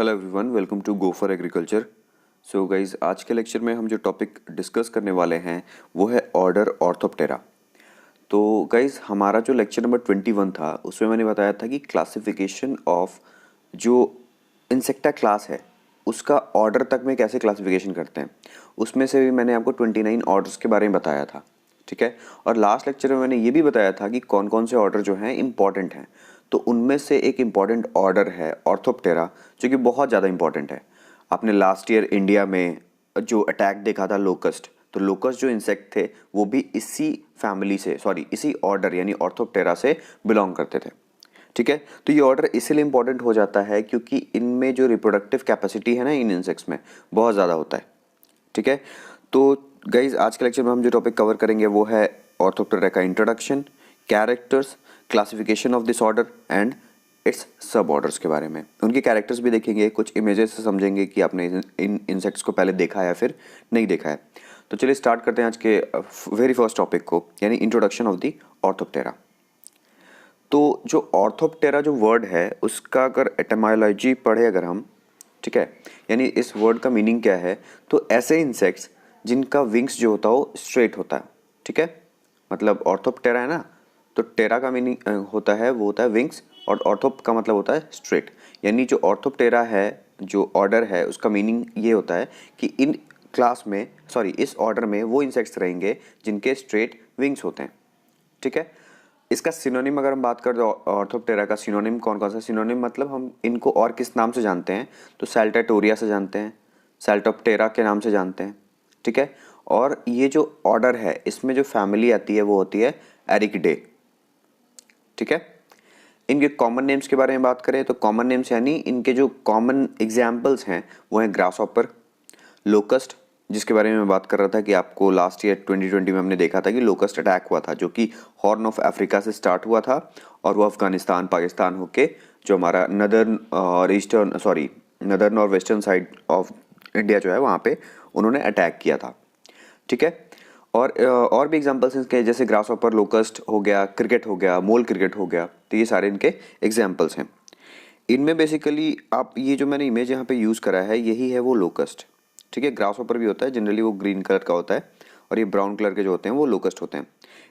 Hello everyone, welcome to go for agriculture. So guys, आज के lecture में हम जो टॉपिक डिस्कस करने वाले हैं वो है ऑर्डर ऑर्थोप्टेरा। तो गाइज, हमारा जो लेक्चर नंबर 21 था उसमें मैंने बताया था कि क्लासिफिकेशन ऑफ जो इंसेक्टा क्लास है उसका ऑर्डर तक में कैसे क्लासिफिकेशन करते हैं। उसमें से भी मैंने आपको 29 ऑर्डर्स के बारे में बताया था, ठीक है। और लास्ट लेक्चर में मैंने ये भी बताया था कि कौन कौन से ऑर्डर जो हैं इंपॉर्टेंट हैं। तो उनमें से एक इम्पॉर्टेंट ऑर्डर है ऑर्थोप्टेरा, जो कि बहुत ज़्यादा इंपॉर्टेंट है। आपने लास्ट ईयर इंडिया में जो अटैक देखा था लोकस्ट, तो लोकस्ट जो इंसेक्ट थे वो भी इसी फैमिली से, सॉरी इसी ऑर्डर यानी ऑर्थोप्टेरा से बिलोंग करते थे, ठीक है। तो ये ऑर्डर इसीलिए इंपॉर्टेंट हो जाता है क्योंकि इनमें जो रिप्रोडक्टिव कैपेसिटी है ना इन इंसेक्ट्स में बहुत ज़्यादा होता है, ठीक है। तो गाइज, आज के लेक्चर में हम जो टॉपिक कवर करेंगे वो है ऑर्थोप्टेरा का introduction, characters, classification of this order and it's सब ऑर्डर्स के बारे में। उनके कैरेक्टर्स भी देखेंगे, कुछ इमेजेस से समझेंगे कि आपने इन इंसेक्ट्स को पहले देखा है या फिर नहीं देखा है। तो चलिए स्टार्ट करते हैं आज के वेरी फर्स्ट टॉपिक को, यानी इंट्रोडक्शन ऑफ द ऑर्थोप्टेरा। तो जो ऑर्थोप्टेरा जो वर्ड है उसका अगर एटमायोलॉजी पढ़े अगर हम, ठीक है, यानी इस वर्ड का मीनिंग क्या है, तो ऐसे इंसेक्ट्स जिनका विंग्स जो होता है वो स्ट्रेट होता है, ठीक है। मतलब ऑर्थोप्टेरा है ना, तो टेरा का मीनिंग होता है वो होता है विंग्स, और ऑर्थोप का मतलब होता है स्ट्रेट। यानी जो ऑर्थोप्टेरा है, जो ऑर्डर है, उसका मीनिंग ये होता है कि इन क्लास में, सॉरी इस ऑर्डर में वो इंसेक्ट्स रहेंगे जिनके स्ट्रेट विंग्स होते हैं, ठीक है। इसका सिनोनिम अगर हम बात करें तो ऑर्थोप्टेरा का सिनोनिम कौन कौन सा, सिनोनिम मतलब हम इनको और किस नाम से जानते हैं, तो सैल्टाटोरिया से जानते हैं, सैल्टोप्टेरा के नाम से जानते हैं, ठीक है। और ये जो ऑर्डर है इसमें जो फैमिली आती है वो होती है एरिकिडे, ठीक है। इनके कॉमन नेम्स के बारे में बात करें तो कॉमन नेम्स यानी इनके जो कॉमन एग्जाम्पल्स हैं वो हैं ग्रासहॉपर, लोकस्ट, जिसके बारे में मैं बात कर रहा था कि आपको लास्ट ईयर 2020 में हमने देखा था कि लोकस्ट अटैक हुआ था, जो कि हॉर्न ऑफ अफ्रीका से स्टार्ट हुआ था और वो अफगानिस्तान पाकिस्तान होके जो हमारा नदर्न और वेस्टर्न साइड ऑफ इंडिया जो है वहाँ पे उन्होंने अटैक किया था, ठीक है। और भी एग्जांपल्स इनके जैसे ग्रासहॉपर, लोकस्ट हो गया, क्रिकेट हो गया, मोल क्रिकेट हो गया, तो ये सारे इनके एग्जांपल्स हैं। इनमें बेसिकली आप ये जो मैंने इमेज यहाँ पे यूज़ करा है यही है वो लोकस्ट, ठीक है। ग्रासहॉपर भी होता है, जनरली वो ग्रीन कलर का होता है, और ये ब्राउन कलर के जो होते हैं वो लोकस्ट होते हैं।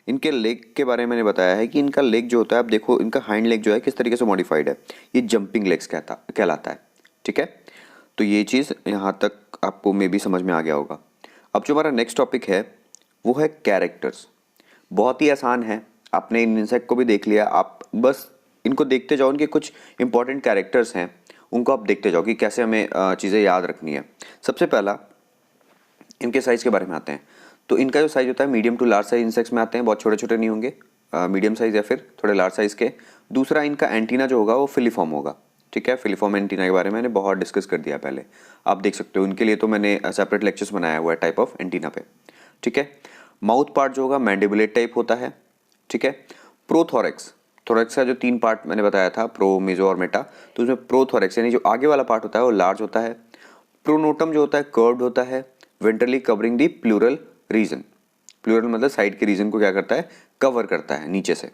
इनके लेग के बारे में मैंने बताया है कि इनका लेग जो होता है, आप देखो इनका हाइंड लेग जो है किस तरीके से मॉडिफाइड है, ये जंपिंग लेग्स कहलाता है, ठीक है। तो ये चीज़ यहाँ तक आपको मे भी समझ में आ गया होगा। अब जो हमारा नेक्स्ट टॉपिक है वो है कैरेक्टर्स। बहुत ही आसान है, आपने इन इंसेक्ट को भी देख लिया, आप बस इनको देखते जाओ, इनके कुछ इंपॉर्टेंट कैरेक्टर्स हैं उनको आप देखते जाओ कि कैसे हमें चीज़ें याद रखनी है। सबसे पहला इनके साइज़ के बारे में आते हैं। तो इनका जो साइज़ होता है medium to large size insects में आते हैं, बहुत छोटे छोटे नहीं होंगे, मीडियम साइज़ या फिर थोड़े लार्ज साइज़ के। दूसरा, इनका एंटीना जो होगा वो फिलीफॉर्म होगा, ठीक है। फिलीफॉर्म एंटीना के बारे में मैंने बहुत डिस्कस कर दिया पहले, आप देख सकते हो, इनके लिए तो मैंने सेपरेट लेक्चर्स बनाया हुआ है टाइप ऑफ एंटीना पे, ठीक है। माउथ पार्ट जो होगा मैंडिबुलेट टाइप होता है, ठीक है। प्रोथोरेक्स, थोरेक्स का जो 3 पार्ट मैंने बताया था, प्रो, मेजो और मेटा, तो उसमें प्रोथोरेक्स यानी जो आगे वाला पार्ट होता है वो लार्ज होता है। प्रोनोटम जो होता है कर्व्ड होता है, वेंट्रली कवरिंग दी प्लूरल रीजन, प्लूरल मतलब साइड के रीजन को क्या करता है, कवर करता है नीचे से,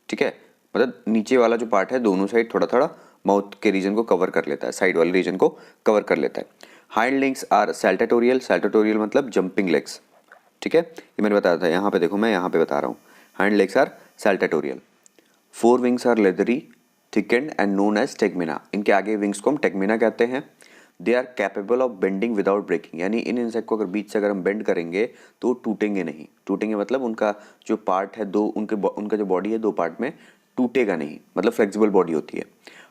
ठीक है। मतलब नीचे वाला जो पार्ट है दोनों साइड थोड़ा थोड़ा माउथ के रीजन को कवर कर लेता है, साइड वाले रीजन को कवर कर लेता है। हाइंड लेग्स आर सैल्टाटोरियल, सैल्टाटोरियल मतलब जंपिंग लेग्स, ठीक है। ये मैंने बताया था, यहाँ पे देखो मैं यहाँ पे बता रहा हूँ, hind legs are saltatorial. Fore wings are leathery, thickened and known as tegmina, इनके आगे विंग्स को हम टेगमिना कहते हैं। They are capable of bending without breaking, यानी इन इंसेक्ट को अगर बीच से अगर हम बेंड करेंगे तो टूटेंगे नहीं, टूटेंगे मतलब उनका जो पार्ट है दो, उनका जो बॉडी है 2 पार्ट में टूटेगा नहीं, मतलब फ्लेक्सिबल बॉडी होती है।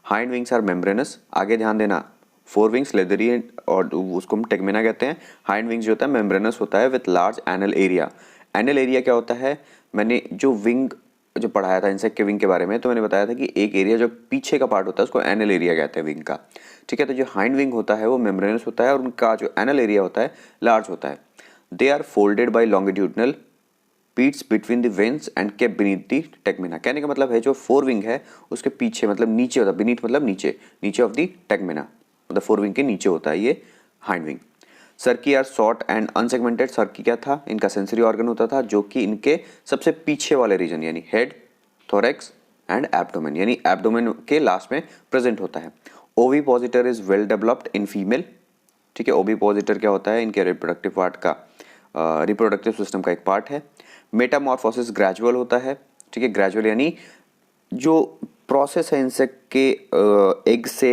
हाइंड विंग्स आर मेम्ब्रेनस, आगे ध्यान देना, 4 विंग्स लेदरी और उसको हम टेगमिना कहते हैं। हाइंड विंग्स जो होता है मेम्ब्रेनस होता है with large anal area. Anal area क्या होता है, मैंने जो विंग जो पढ़ाया था इंसेक्ट के विंग के बारे में, तो मैंने बताया था कि एक एरिया जो पीछे का पार्ट होता है उसको एनल एरिया कहते हैं विंग का, ठीक है। तो जो हाइंड विंग होता है वो मेम्ब्रेनस होता है और उनका जो एनल एरिया होता है लार्ज होता है। They are folded by longitudinal pleats between the veins and kept beneath the tegmina, कहने का मतलब है जो 4 विंग है उसके पीछे मतलब नीचे होता है, बीनीथ मतलब नीचे, नीचे ऑफ द टेगमिना, मतलब 4 विंग के नीचे होता है ये hind wing. Cerci are short and unsegmented, cerci क्या था, इनका सेंसरी ऑर्गन होता था जो कि इनके सबसे पीछे वाले रीजन यानी हेड, थोरेक्स एंड एब्डोमेन, यानी एब्डोमेन के लास्ट में प्रेजेंट होता है। ओविपोजिटर is well developed in female, ठीक है। ओविपोजिटर क्या होता है, इनके रिप्रोडक्टिव पार्ट का, रिप्रोडक्टिव सिस्टम का एक पार्ट है। मेटामॉर्फोसिस ग्रेजुअल होता है, ठीक है। ग्रेजुअल यानी जो प्रोसेस है इंसेक्ट के एग से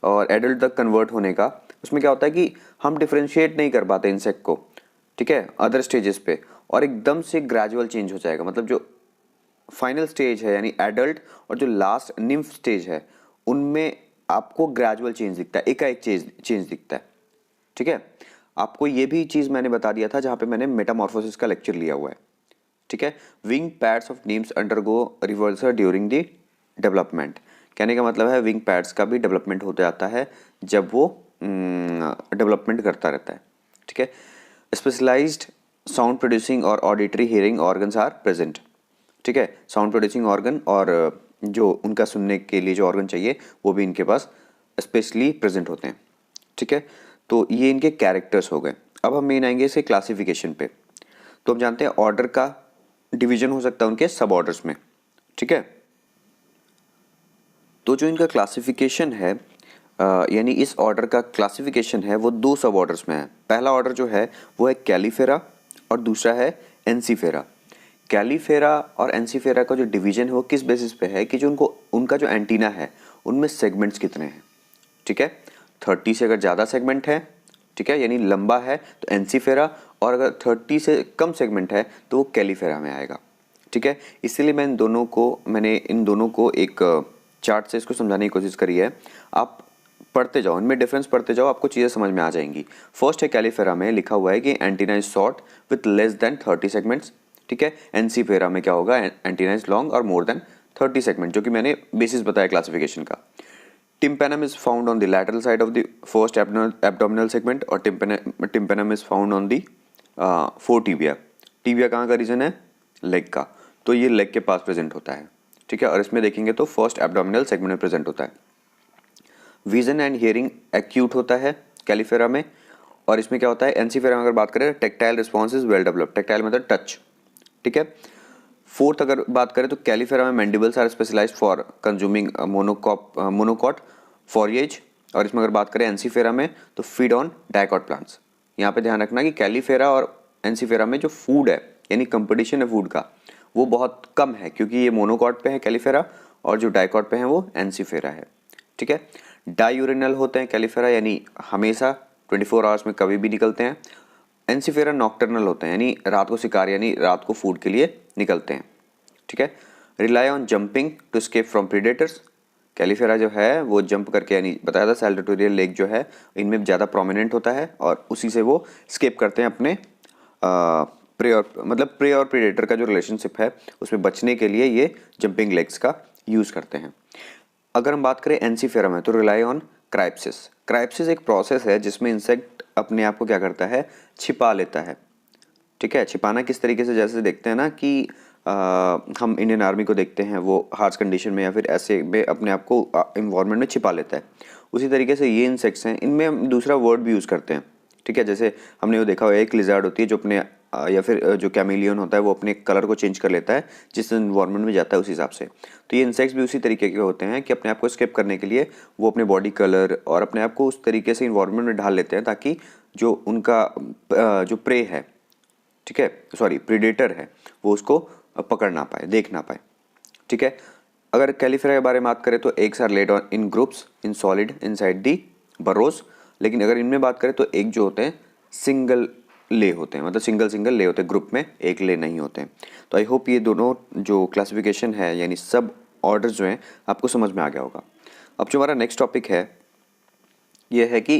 और एडल्ट तक कन्वर्ट होने का, उसमें क्या होता है कि हम डिफ्रेंशिएट नहीं कर पाते इंसेक्ट को, ठीक है, अदर स्टेजेस पे, और एकदम से ग्रेजुअल चेंज हो जाएगा। मतलब जो फाइनल स्टेज है यानी एडल्ट और जो लास्ट निम्फ स्टेज है, उनमें आपको ग्रेजुअल चेंज दिखता है, एकाएक चेंज दिखता है, ठीक है। आपको ये भी चीज़ मैंने बता दिया था जहाँ पे मैंने मेटामॉर्फोसिस का लेक्चर लिया हुआ है, ठीक है। Wing pads of names undergo reversal during the development, कहने का मतलब है विंग पैड्स का भी डेवलपमेंट होते जाता है जब वो डेवलपमेंट करता रहता है, ठीक है। स्पेशलाइज्ड साउंड प्रोड्यूसिंग और auditory hearing organs are present, ठीक है। साउंड प्रोड्यूसिंग ऑर्गन और जो उनका सुनने के लिए जो ऑर्गन चाहिए वो भी इनके पास स्पेशली प्रेजेंट होते हैं, ठीक है। तो ये इनके कैरेक्टर्स हो गए। अब हम मेन आएंगे इसे क्लासिफिकेशन पे। तो हम जानते हैं ऑर्डर का डिवीजन हो सकता है उनके सब ऑर्डर्स में, ठीक है। तो जो इनका क्लासिफिकेशन है यानी इस ऑर्डर का क्लासिफिकेशन है वो दो सब ऑर्डर्स में है। पहला ऑर्डर जो है वो है कैलीफेरा और दूसरा है एनसीफेरा। कैलीफेरा और एनसीफेरा का जो डिवीजन है वो किस बेसिस पे है कि जो उनका जो एंटीना है उनमें सेगमेंट्स कितने हैं, ठीक है। 30 से अगर ज़्यादा सेगमेंट है, ठीक है, यानी लंबा है तो एनसीफेरा, और अगर 30 से कम सेगमेंट है तो वो कैलीफेरा में आएगा, ठीक है। इसीलिए मैंने इन दोनों को एक चार्ट से इसको समझाने की कोशिश करी है। आप पढ़ते जाओ, इनमें डिफरेंस पढ़ते जाओ, आपको चीज़ें समझ में आ जाएंगी। फर्स्ट है कैलीफेरा में लिखा हुआ है कि antenna is short with less than 30 segments, ठीक है। एनसीफेरा में क्या होगा, एंटीना इज लॉन्ग और मोर देन 30 सेगमेंट, जो कि मैंने बेसिस बताया क्लासिफिकेशन का। Tympanum is found on the lateral side of the first abdominal segment और tympanum is found on the fore tibia. Tibia कहाँ का रीजन है, लेग का, तो ये लेग के पास प्रेजेंट होता है, ठीक है। और इसमें देखेंगे तो फर्स्ट एब्डोमिनल सेगमेंट में प्रेजेंट होता है। विजन एंड हियरिंग एक्यूट होता है कैलीफेरा में, और इसमें क्या होता है, एनसीफेरा में अगर बात करें tactile response is well developed, tactile मतलब टच, ठीक है। फोर्थ अगर बात करें तो कैलीफेरा में mandibles are specialised for consuming monocot foliage, और इसमें अगर बात करें एनसीफेरा में तो फीड ऑन डाइकॉट प्लांट्स। यहाँ पे ध्यान रखना कि कैलीफेरा और एनसीफेरा में जो फूड है यानी कंपटीशन है फूड का वो बहुत कम है, क्योंकि ये मोनोकॉट पे है कैलीफेरा और जो डाइकॉट पे है वो एनसीफेरा है, ठीक है। डायूरिनल होते हैं कैलीफेरा, यानी हमेशा 24 आवर्स में कभी भी निकलते हैं। एनसीफेरा नॉक्टर्नल होते हैं, यानी रात को शिकार यानी रात को फूड के लिए निकलते हैं, ठीक है। Rely on jumping to escape from predators, Caelifera जो है वो जंप करके, यानी बताया था सैल्टेटोरियल लेग जो है इनमें ज़्यादा प्रोमिनेंट होता है और उसी से वो स्केप करते हैं अपने प्रे और प्रीडेटर का जो रिलेशनशिप है उसमें बचने के लिए ये जंपिंग लेग्स का यूज़ करते हैं। अगर हम बात करें एनसीफेरा में तो रिलाई ऑन क्राइप्सिस। क्राइप्सिस एक प्रोसेस है जिसमें इंसेक्ट अपने आप को क्या करता है, छिपा लेता है, ठीक है। छिपाना किस तरीके से, जैसे देखते हैं ना कि हम इंडियन आर्मी को देखते हैं वो हार्श कंडीशन में या फिर ऐसे में अपने आप को इन्वायरमेंट में छिपा लेता है, उसी तरीके से ये इंसेक्ट्स हैं, इनमें हम दूसरा वर्ड भी यूज़ करते हैं, ठीक है। जैसे हमने वो देखा हुआ है एक लिजर्ड होती है जो अपने या फिर जो कैमिलियन होता है वो अपने कलर को चेंज कर लेता है जिस इन्वायरमेंट में जाता है उस हिसाब से। तो ये इंसेक्ट्स भी उसी तरीके के होते हैं कि अपने आप को स्केप करने के लिए वो अपने बॉडी कलर और अपने आप को उस तरीके से इन्वायरमेंट में ढाल लेते हैं ताकि जो उनका जो प्रे है, ठीक है, सॉरी प्रीडेटर है, वो उसको पकड़ ना पाए, देख ना पाए, ठीक है। अगर कैलीफेरा के बारे में बात करें तो eggs are laid on in groups in solid inside the burrows, लेकिन अगर इनमें बात करें तो एग जो होते हैं सिंगल ले होते हैं, मतलब सिंगल ले होते हैं, ग्रुप में एक ले नहीं होते हैं। तो आई होप ये दोनों जो क्लासिफिकेशन है यानी सब ऑर्डर जो हैं आपको समझ में आ गया होगा। अब जो हमारा नेक्स्ट टॉपिक है ये है कि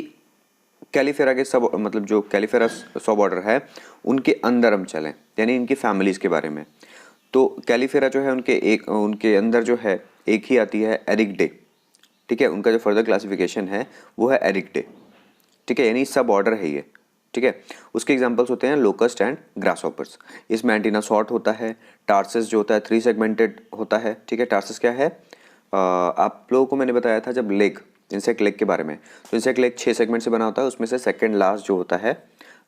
कैलीफेरा के सब मतलब जो कैलीफेरा सब ऑर्डर है उनके अंदर हम चलें, यानी इनकी फैमिलीज़ के बारे में। तो कैलीफेरा जो है उनके अंदर जो है एक ही आती है एरिक्डे, ठीक है। उनका जो फर्दर क्लासिफिकेशन है वो है एरिक्डे, ठीक है, यानी सब ऑर्डर है ये, ठीक है। उसके एग्जांपल्स होते हैं लोकस्ट एंड ग्रासहॉपर्स। इसमें एंटीना शॉर्ट होता है, टार्सस जो होता है 3 सेगमेंटेड होता है, ठीक है। टार्सस क्या है, आप लोगों को मैंने बताया था जब लेग इंसेक्ट लेग के बारे में, तो इंसेक्ट लेग 6 सेगमेंट से बना होता है, उसमें से सेकंड लास्ट जो होता है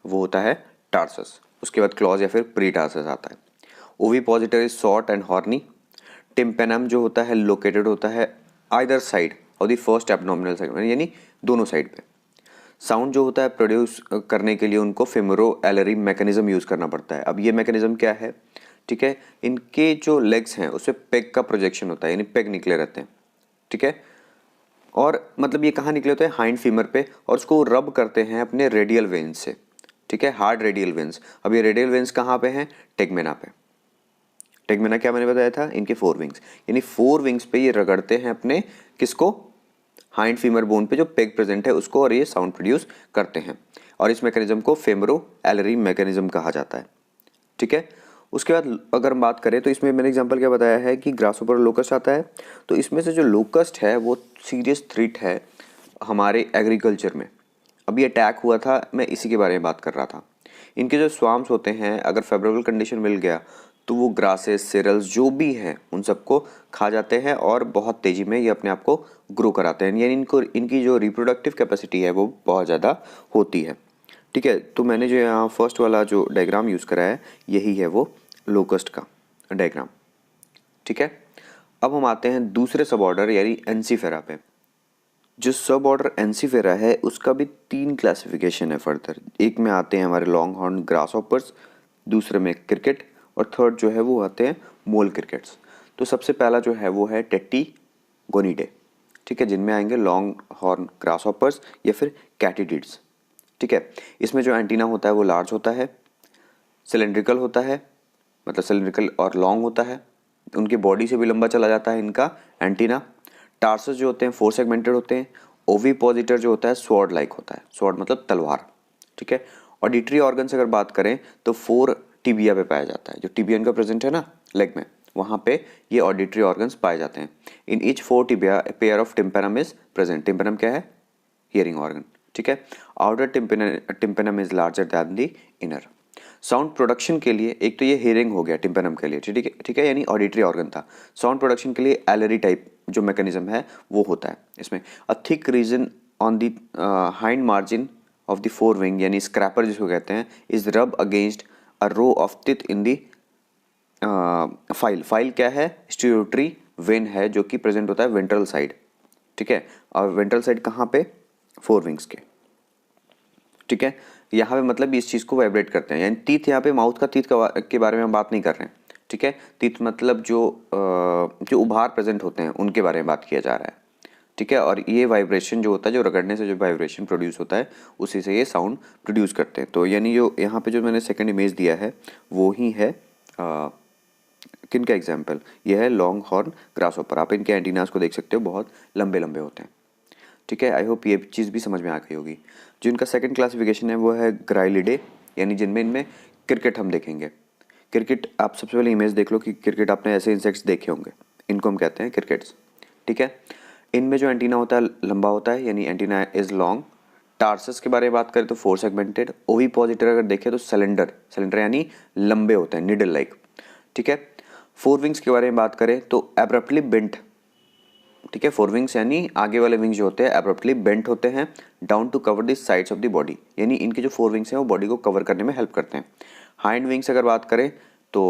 वो होता है टार्सस, उसके बाद क्लॉज या फिर प्री टार्सस आता है। ओविपोजिटर is short and horny. Tympanum जो होता है लोकेटेड होता है आइदर साइड और द फर्स्ट एब्डोमिनल सेगमेंट, यानी दोनों साइड पे। साउंड जो होता है प्रोड्यूस करने के लिए उनको फेमोरो एलरी मैकेनिज्म यूज़ करना पड़ता है। अब ये मैकेनिज्म क्या है, ठीक है, इनके जो लेग्स हैं उससे पेग का प्रोजेक्शन होता है, यानी पेग निकले रहते हैं, ठीक है। और मतलब ये कहाँ निकले होते हैं, हाइंड फीमर पे, और उसको रब करते हैं अपने रेडियल वेन्स से, ठीक है, हार्ड रेडियल वेन्स। अब ये रेडियल वेन्स कहाँ पे हैं, टेगमेना पे। टेगमेना क्या मैंने बताया था, इनके 4 विंग्स, यानी 4 विंग्स पे ये रगड़ते हैं अपने किसको, हाइंड फीमर बोन पे जो पेग प्रेजेंट है उसको, और ये साउंड प्रोड्यूस करते हैं। और इस मैकेनिज्म को फेमरो एलरी मैकेनिज्म कहा जाता है, ठीक है। उसके बाद अगर हम बात करें तो इसमें मैंने एग्जांपल क्या बताया है कि ग्रासहोपर लोकस्ट आता है। तो इसमें से जो लोकस्ट है वो सीरियस थ्रेट है हमारे एग्रीकल्चर में। अभी अटैक हुआ था, मैं इसी के बारे में बात कर रहा था। इनके जो स्वाम्स होते हैं, अगर फेवरेबल कंडीशन मिल गया तो वो ग्रासेस, सेरल्स जो भी हैं उन सबको खा जाते हैं और बहुत तेज़ी में ये अपने आप को ग्रो कराते हैं, यानी इनको इनकी जो रिप्रोडक्टिव कैपेसिटी है वो बहुत ज़्यादा होती है, ठीक है। तो मैंने जो यहाँ फर्स्ट वाला जो डायग्राम यूज़ करा है यही है वो लोकस्ट का डायग्राम, ठीक है। अब हम आते हैं दूसरे सब ऑर्डर यानी एनसीफेरा पे। जो सब ऑर्डर एनसीफेरा है उसका भी 3 क्लासिफिकेशन है फर्दर। एक में आते हैं हमारे लॉन्ग हॉर्न ग्रासहॉपर्स, दूसरे में क्रिकेट, और थर्ड जो है वो आते हैं मोल क्रिकेट्स। तो सबसे पहला जो है वो है टेट्टी गोनिडे, ठीक है, जिनमें आएंगे लॉन्ग हॉर्न ग्रासहॉपर्स या फिर कैटिडिड्स, ठीक है। इसमें जो एंटीना होता है वो लार्ज होता है, सिलेंड्रिकल होता है, मतलब सिलेंड्रिकल और लॉन्ग होता है, उनकी बॉडी से भी लंबा चला जाता है इनका एंटीना। टार्सस जो होते हैं 4 सेगमेंटेड होते हैं। ओविपोजिटर जो होता है स्वॉर्ड लाइक होता है, स्वॉर्ड मतलब तलवार, ठीक है। ऑडिटरी ऑर्गन से अगर बात करें तो 4 टिबिया पे पाया जाता है, जो टिबिया इनका प्रेजेंट है ना लेग में, वहाँ पे ये ऑडिटरी ऑर्गन्स पाए जाते हैं। In each 4 tibia A pair of tympanum is present. Tympanum क्या है, हियरिंग ऑर्गन, ठीक है। Outer tympanum is larger than the inner. Sound production के लिए एक तो ये हियरिंग हो गया टिम्पेनम के लिए, ठीक है, यानी ऑडिटरी ऑर्गन था। साउंड प्रोडक्शन के लिए एलरी टाइप जो मैकेनिज्म है वो होता है इसमें। A thick region on the hind margin of the fore wing, यानी स्क्रैपर जिसको कहते हैं, is rub against a row of teeth in the file. File क्या है, स्टीरियोटरी वेन है जो कि प्रेजेंट होता है वेंट्रल साइड, ठीक है। और वेंट्रल साइड कहाँ पे, 4 विंग्स के, ठीक है। यहाँ पे मतलब इस चीज़ को वाइब्रेट करते हैं, यानी तीत, यहाँ पे माउथ का तीत के बारे में हम बात नहीं कर रहे हैं, ठीक है। तीत मतलब जो उभार प्रेजेंट होते हैं उनके बारे में बात किया जा रहा है, ठीक है। और ये वाइब्रेशन जो होता है, जो रगड़ने से जो वाइब्रेशन प्रोड्यूस होता है उसी से ये साउंड प्रोड्यूस करते हैं। तो यानी जो यहाँ पे जो मैंने सेकेंड इमेज दिया है वो ही है किन का एग्जाम्पल, ये है लॉन्ग हॉर्न ग्रासहोपर। आप इनके एंटीनास को देख सकते हो, बहुत लंबे लंबे होते हैं, ठीक है। आई होप ये चीज़ भी समझ में आ गई होगी। जो इनका सेकंड क्लासिफिकेशन है वो है ग्राइलिडे, यानी जिनमें इनमें क्रिकेट हम देखेंगे। क्रिकेट, आप सबसे पहले इमेज देख लो कि क्रिकेट आपने ऐसे इंसेक्ट्स देखे होंगे, इनको हम कहते हैं क्रिकेट्स, ठीक है। इनमें जो एंटीना होता है लंबा होता है, यानी एंटीना इज लॉन्ग। टार्सस के बारे में बात करें तो 4 सेगमेंटेड। ओविपोजिटर अगर देखें तो सिलेंडर, सिलेंडर यानी लंबे होते हैं, निडल लाइक, ठीक है। 4 विंग्स के बारे में बात करें तो एब्रप्टली बेंट, ठीक है। 4 विंग्स यानी आगे वाले विंग्स जो होते हैं एब्रप्टली बेंट होते हैं down to cover the sides of the body, यानी इनके जो 4 विंग्स हैं वो बॉडी को कवर करने में हेल्प करते हैं। हाइंड विंग्स अगर बात करें तो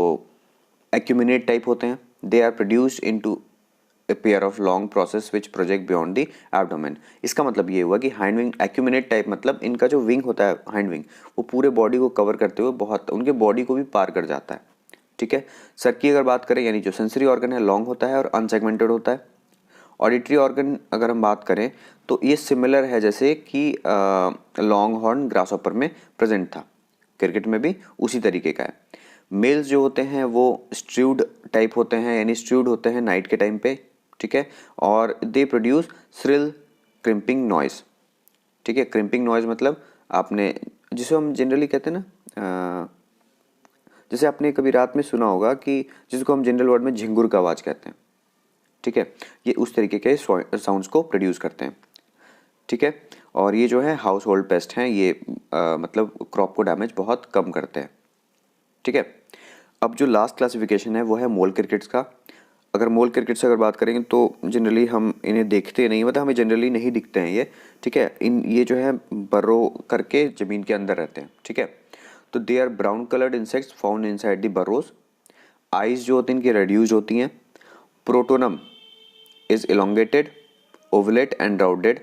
एक्यूमिनेट टाइप होते हैं। They are produced into a pair of long process which project beyond the abdomen. इसका मतलब ये हुआ कि हाइंड विंग एक्यूमिनेट टाइप, मतलब इनका जो विंग होता है हाइंड विंग वो पूरे बॉडी को कवर करते हुए बहुत उनके बॉडी को भी पार कर जाता है, ठीक है। सर की अगर बात करें, यानी जो सेंसरी ऑर्गन है लॉन्ग होता है और अनसेगमेंटेड होता है। ऑडिटरी ऑर्गन अगर हम बात करें तो ये सिमिलर है जैसे कि लॉन्ग हॉर्न ग्रासहॉपर में प्रेजेंट था, क्रिकेट में भी उसी तरीके का है। मेल्स जो होते हैं वो स्ट्रूड टाइप होते हैं, यानी स्ट्रूड होते हैं नाइट के टाइम पे, ठीक है। और they produce shrill crimping noise, ठीक है। क्रिम्पिंग नॉइज मतलब आपने जिसे हम जनरली कहते हैं ना, जैसे आपने कभी रात में सुना होगा कि जिसको हम जनरल वर्ड में झिंगुर का आवाज़ कहते हैं, ठीक है। ये उस तरीके के साउंड्स को प्रोड्यूस करते हैं, ठीक है। और ये जो है हाउस होल्ड पेस्ट हैं, ये मतलब क्रॉप को डैमेज बहुत कम करते हैं, ठीक है। अब जो लास्ट क्लासिफिकेशन है वो है मोल क्रिकेट्स का। अगर मोल क्रिकेट से अगर बात करेंगे तो जनरली हम इन्हें देखते नहीं, मतलब हमें जनरली नहीं दिखते हैं ये, ठीक है। ये जो है बर्रो करके ज़मीन के अंदर रहते हैं, ठीक है। तो they are brown coloured insects found inside the burrows. Eyes जो होती हैं इनकी रेड्यूज होती हैं। Pronotum is elongated ovate and rounded,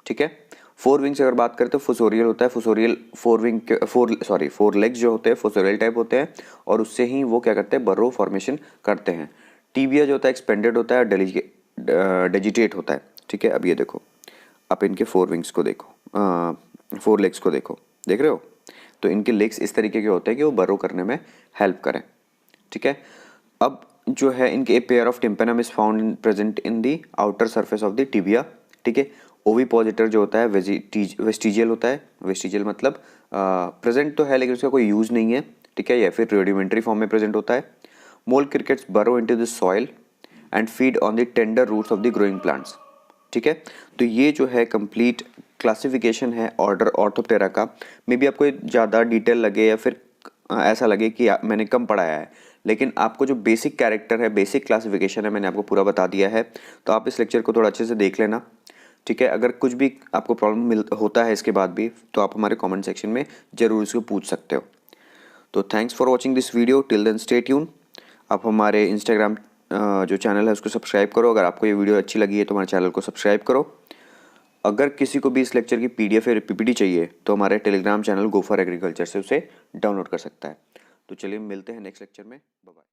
ठीक है। फोर विंग्स अगर बात करें तो फुसोरियल होता है, फुसोरियल फोर लेग्स जो होते हैं फुसोरियल टाइप होते हैं, और उससे ही वो क्या करते हैं, बर्रो फॉर्मेशन करते हैं। टीबिया जो होता है एक्सपेंडेड होता है, डेजिटेट होता है, ठीक है। अब ये देखो, आप इनके फोर विंग्स को देखो, फोर लेग्स को देखो, देख रहे हो, तो इनके लेग्स इस तरीके के होते हैं कि वो बर्रो करने में हेल्प करें, ठीक है। अब जो है इनके ए pair of tympanum is found present in the outer surface of the tibia, ठीक है। ओविपोजिटर जो होता है वेस्टिजियल होता है, वेस्टिजियल मतलब प्रेजेंट तो है लेकिन उसका कोई यूज नहीं है, ठीक है, या फिर रुडिमेंट्री फॉर्म में प्रेजेंट होता है। Mole crickets burrow into the soil and feed on the tender roots of the growing plants, ठीक है। तो ये जो है कंप्लीट क्लासिफिकेशन है ऑर्डर ऑर्थोप्टेरा का। मे बी आपको ज़्यादा डिटेल लगे या फिर ऐसा लगे कि मैंने कम पढ़ाया है, लेकिन आपको जो बेसिक कैरेक्टर है, बेसिक क्लासिफिकेशन है, मैंने आपको पूरा बता दिया है। तो आप इस लेक्चर को थोड़ा अच्छे से देख लेना, ठीक है। अगर कुछ भी आपको प्रॉब्लम होता है इसके बाद भी, तो आप हमारे कमेंट सेक्शन में ज़रूर इसको पूछ सकते हो। तो thanks for watching this video, till then stay tune. आप हमारे इंस्टाग्राम जो चैनल है उसको सब्सक्राइब करो। अगर आपको ये वीडियो अच्छी लगी है तो हमारे चैनल को सब्सक्राइब करो। अगर किसी को भी इस लेक्चर की पीडीएफ या पीपीटी चाहिए तो हमारे Telegram channel go for agriculture से उसे डाउनलोड कर सकता है। तो चलिए मिलते हैं नेक्स्ट लेक्चर में, बाय बाय।